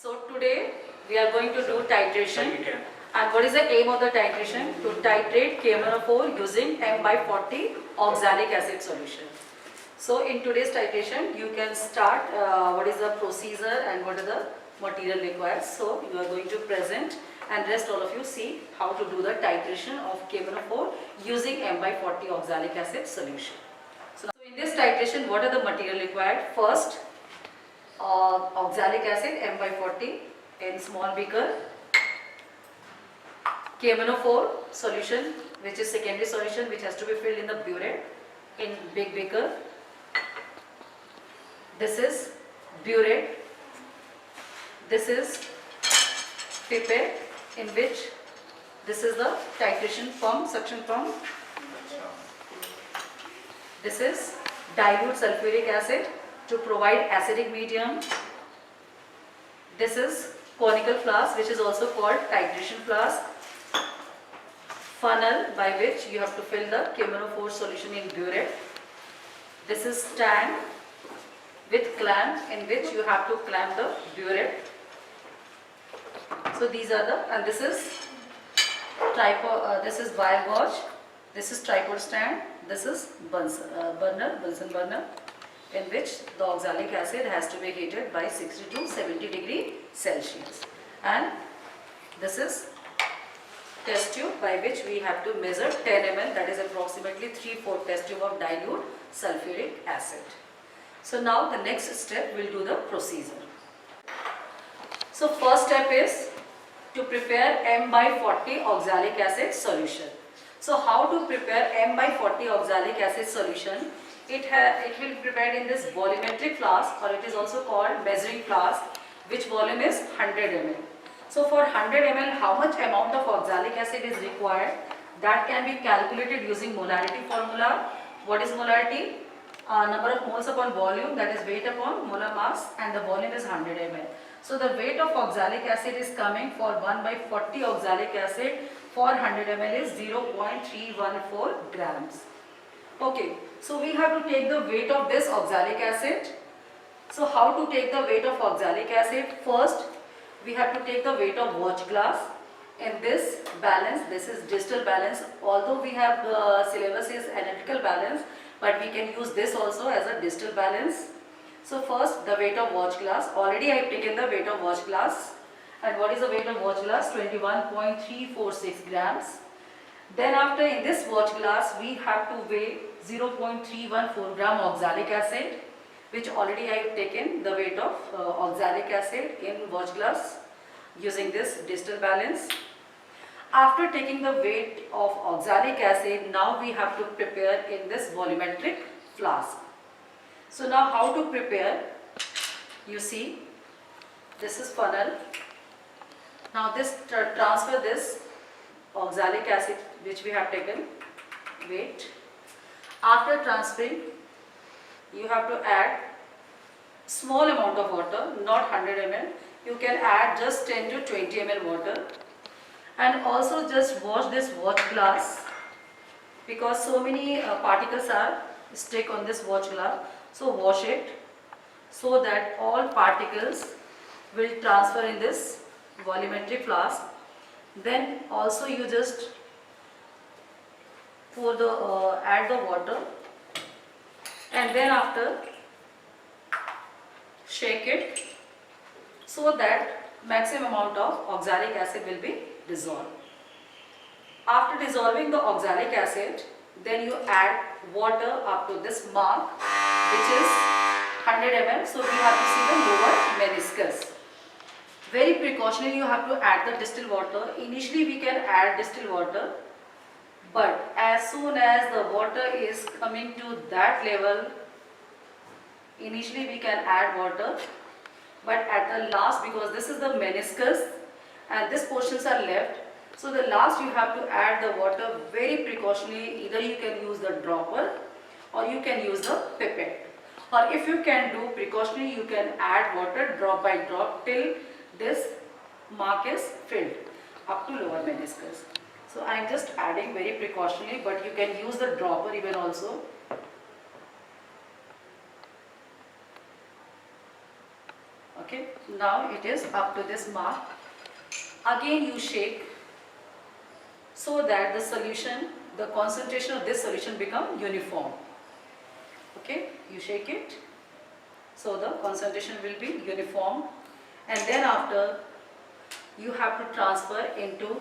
So today we are going to do titration. And what is the aim of the titration? To titrate KMnO4 using M/40 oxalic acid solution. So in today's titration, you can start what is the procedure and what is the material required. So you are going to present and rest all of you see how to do the titration of KMnO4 using M/40 oxalic acid solution. So in this titration, what are the material required? First, oxalic acid M/40 in small beaker, KMnO4 solution which is secondary solution which has to be filled in the burette in big beaker. This is burette, this is pipette in which this is the titration pump, suction pump. This is dilute sulfuric acid to provide acidic medium. This is conical flask which is also called titration flask. Funnel by which you have to fill the KMnO4 solution in burette. This is stand with clamp in which you have to clamp the burette. So these are the, and this is tripod, this is wire gauge, this is tripod stand, this is Bunsen burner in which the oxalic acid has to be heated by 60 to 70 degree Celsius. And this is test tube by which we have to measure 10 ml, that is approximately 3/4 test tube of dilute sulfuric acid. So now the next step will do the procedure. So first step is to prepare M/40 oxalic acid solution. So how to prepare M/40 oxalic acid solution? It will be prepared in this volumetric flask, or it is also called measuring flask, which volume is 100 ml. So for 100 ml, how much amount of oxalic acid is required? That can be calculated using molarity formula. What is molarity? Number of moles upon volume, that is weight upon molar mass, and the volume is 100 ml. So the weight of oxalic acid is coming for 1/40 oxalic acid for 100 ml is 0.314 grams. Okay, so we have to take the weight of this oxalic acid. So how to take the weight of oxalic acid? First, we have to take the weight of watch glass. In this balance, this is distal balance. Although we have syllabus is analytical balance, but we can use this also as a distal balance. So first, the weight of watch glass. Already I have taken the weight of watch glass. And what is the weight of watch glass? 21.346 grams. Then after, in this watch glass, we have to weigh 0.314 gram oxalic acid, which already I have taken the weight of oxalic acid in watch glass using this distal balance. After taking the weight of oxalic acid, now we have to prepare in this volumetric flask. So now how to prepare? You see, this is funnel. Now this transfer this oxalic acid which we have taken weight. After transferring, you have to add small amount of water, not 100 ml. You can add just 10 to 20 ml water, and also just wash this watch glass because so many particles are stuck on this watch glass. So wash it so that all particles will transfer in this volumetric flask. Then also you just pour the add the water, and then after shake it so that maximum amount of oxalic acid will be dissolved. After dissolving the oxalic acid, then you add water up to this mark, which is 100 ml. So we have to see the lower meniscus. Very precautionally you have to add the distilled water. Initially we can add distilled water, but as soon as the water is coming to that level, initially we can add water, but at the last, because this is the meniscus and these portions are left, so the last you have to add the water very precautionally. Either you can use the dropper or you can use the pipette, or if you can do precautionally, you can add water drop by drop till this mark is filled up to lower meniscus. So I am just adding very precautionally, but you can use the dropper even also. Okay. Now it is up to this mark. Again you shake so that the solution, the concentration of this solution become uniform. Okay, you shake it so the concentration will be uniform, and then after you have to transfer into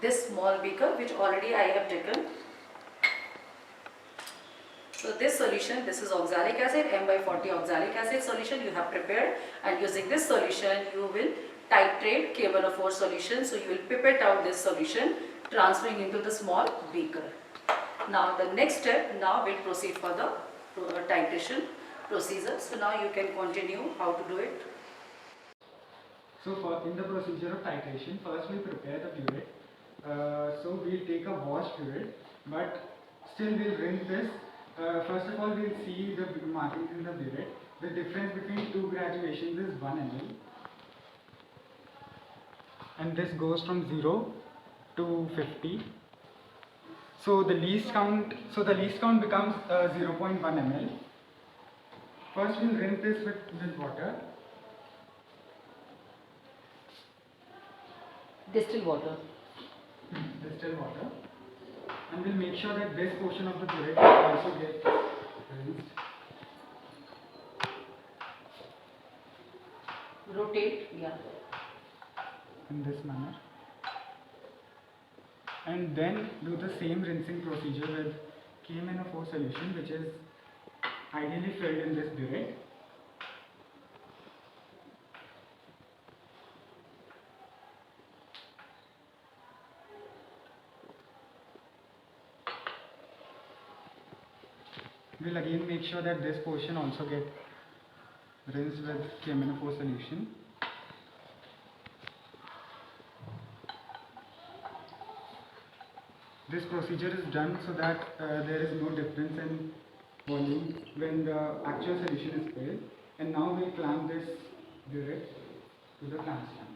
this small beaker which already I have taken. So this solution, this is oxalic acid, M/40 oxalic acid solution you have prepared, and using this solution you will titrate K1O4 solution. So you will pipette out this solution, transferring into the small beaker. Now the next step, now we'll proceed for the titration procedure. So now you can continue how to do it. So in the procedure of titration, first we prepare the burette. So we'll take a wash burette, but still we'll rinse this. First of all, we'll see the markings in the burette. The difference between two graduations is 1 ml, and this goes from 0 to 50. So the least count becomes 0.1 ml. First we'll rinse this with water. Distilled water. Distilled water. And we'll make sure that this portion of the burette also gets rinsed. Rotate, yeah. In this manner. And then do the same rinsing procedure with KMnO4 solution, which is ideally filled in this burette. We'll again make sure that this portion also gets rinsed with KMnO4 solution. This procedure is done so that there is no difference in volume when the actual solution is filled. And now we clamp this burette to the clamp stand.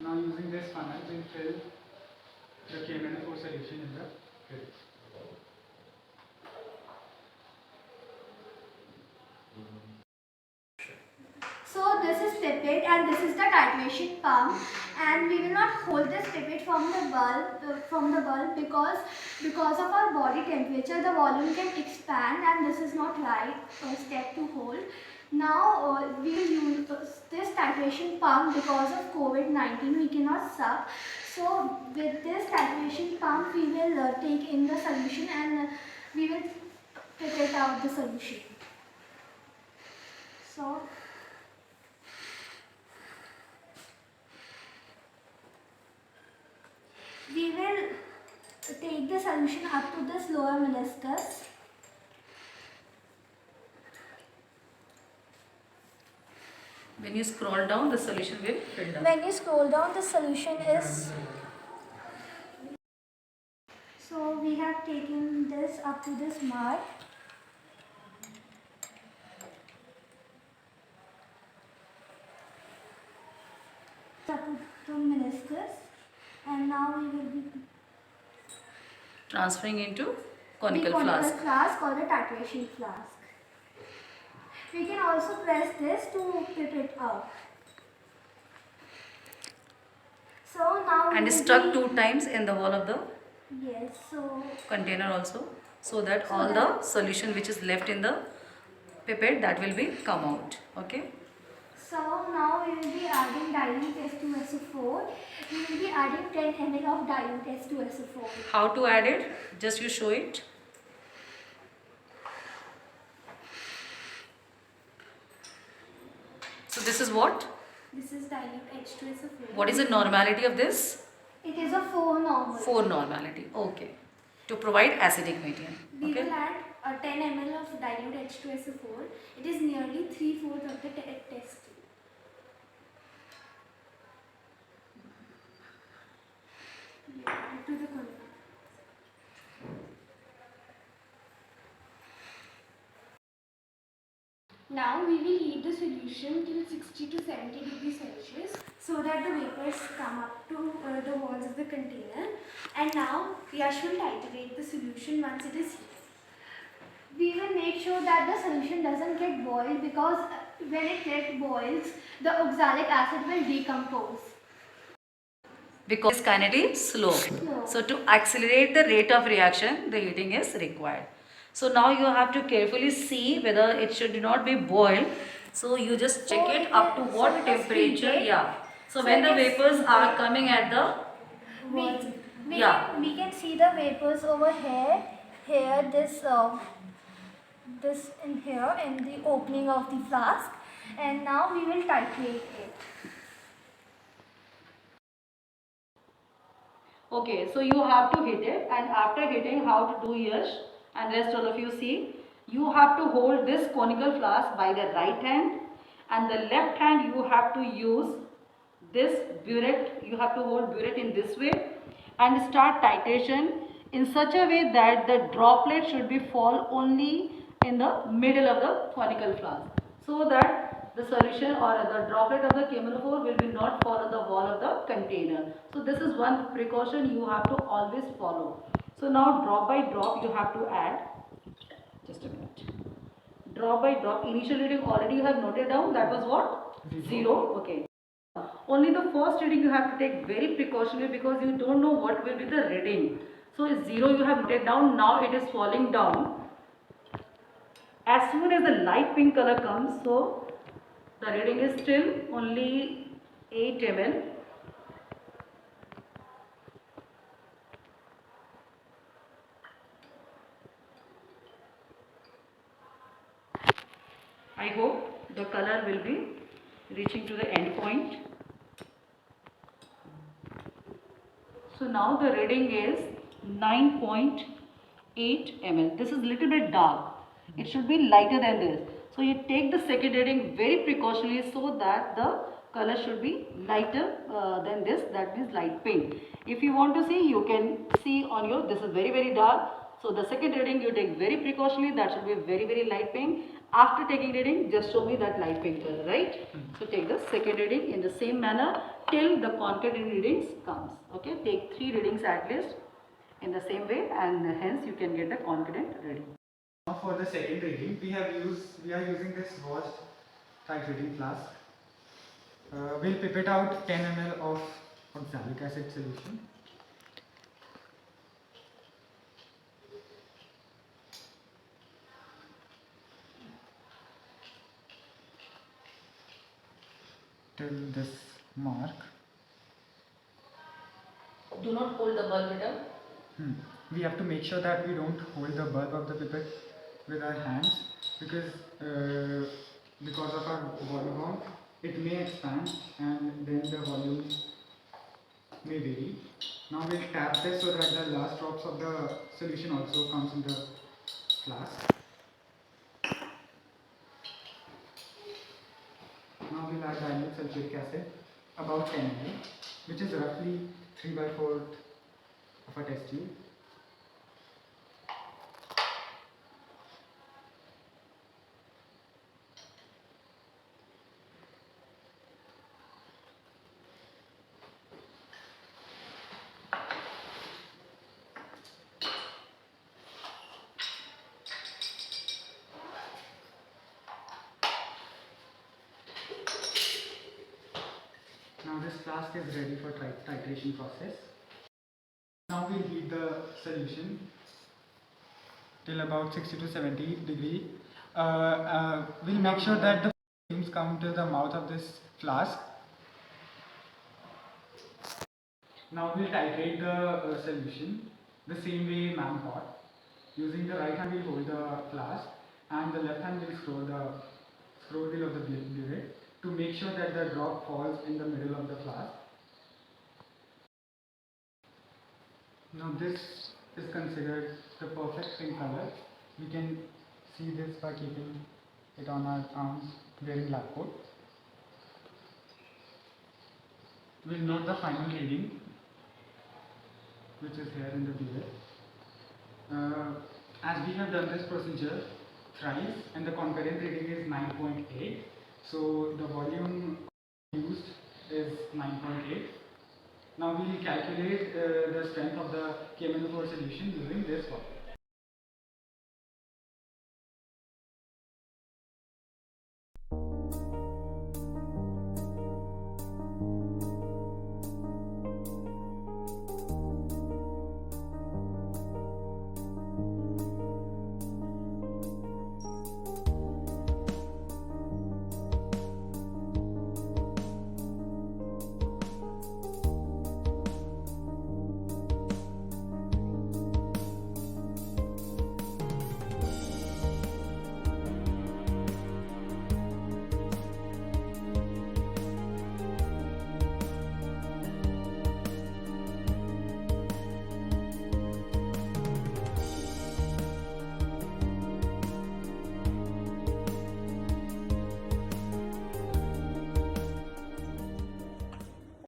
Now using this funnel, we fill the KMnO4 solution in the burette. So this is pipette and this is the titration pump, and we will not hold this pipette from the bulb because of our body temperature the volume can expand, and this is not right step to hold. Now we will use this titration pump because of COVID-19 we cannot suck. So with this titration pump we will take in the solution and we will pipette out the solution. So we will take the solution up to this lower meniscus. When you scroll down, the solution will fill down. When you scroll down, the solution is... So we have taken this up to this mark. Up to meniscus, and now we will be Transferring into conical conical flask. or the titration flask. We can also press this to pip it out. So now And we will stuck be- 2 times in the wall of the Yes, so container also, so that So all that- the solution which is left in the pipette, that will be come out. Okay. So now we will be adding dilute H2SO4. We will be adding 10 ml of dilute H2SO4. How to add it? Just you show it. So this is what? This is dilute H2SO4. What is the normality of this? It is a 4 normal. 4 normality. Okay. To provide acidic medium. We Okay. will add 10 ml of dilute H2SO4. It is nearly 3/4 of the test. To the container. Now we will heat the solution solution till 60 to 70 degrees Celsius so that the vapors come up to the walls of the container. And now Yash will titrate the solution once it is heated. We will make sure that the solution doesn't get boiled, because when it gets boils, the oxalic acid will decompose. Because it's kinetically slow. So to accelerate the rate of reaction, the heating is required. So now you have to carefully see whether it should not be boiled. So you just check So it it up to is- what so it is temperature. heated. Yeah. So So when the it is vapors are heated. coming at the We Yeah. we can see the vapors over here, this in here in the opening of the flask, and now we will titrate it. Okay, so you have to hit it, and after hitting, how to do, Yash and rest all of you see, you have to hold this conical flask by the right hand, and the left hand you have to use this burette. You have to hold burette in this way and start titration in such a way that the droplet should be fall only in the middle of the conical flask, so that the solution or the droplet of the chemophore will be not fall on the wall of the container. So this is one precaution you have to always follow. So now drop by drop you have to add, just a minute, drop by drop. Initial reading already you have noted down, that was what? 0. Okay. Only the first reading you have to take very precautionary, because you don't know what will be the reading. So 0 you have noted down, now it is falling down. As soon as the light pink color comes, so the reading is still only 8 ml. I hope the color will be reaching to the end point. So now the reading is 9.8 ml. This is little bit dark. It should be lighter than this. So you take the second reading very precautionally, so that the color should be lighter than this, that means light pink. If you want to see, you can see on your, this is very dark. So the second reading you take very precautionally, that should be very light pink. After taking reading, just show me that light pink color, right? So take the second reading in the same manner till the concurrent readings comes. Okay, take 3 readings at least in the same way, and hence you can get the concurrent reading. Now for the second reading, we are using this washed titrating flask. We'll pipette out 10 ml of oxalic acid solution. Till this mark. Do not hold the bulb at all. We have to make sure that we don't hold the bulb of the pipette with our hands, because of our volume, it may expand and then the volume may vary. Now we'll tap this so that the last drops of the solution also comes in the flask. Now we'll add dilute sulfuric acid, about 10 ml, which is roughly 3/4 of a test tube. Now this flask is ready for titration process. Now we'll heat the solution till about 60 to 70 degree. We'll make sure that the fumes come to the mouth of this flask. Now we'll titrate the solution the same way man taught. Using the right hand we'll hold the flask, and the left hand will scroll wheel of the burette to make sure that the drop falls in the middle of the flask. Now this is considered the perfect pink color. We can see this by keeping it on our arms wearing lab coat. We'll note the final reading, which is here in the burette. As we have done this procedure thrice and the concurrent reading is 9.8. So the volume used is 9.8. Now we will calculate the strength of the KMnO4 solution using this formula.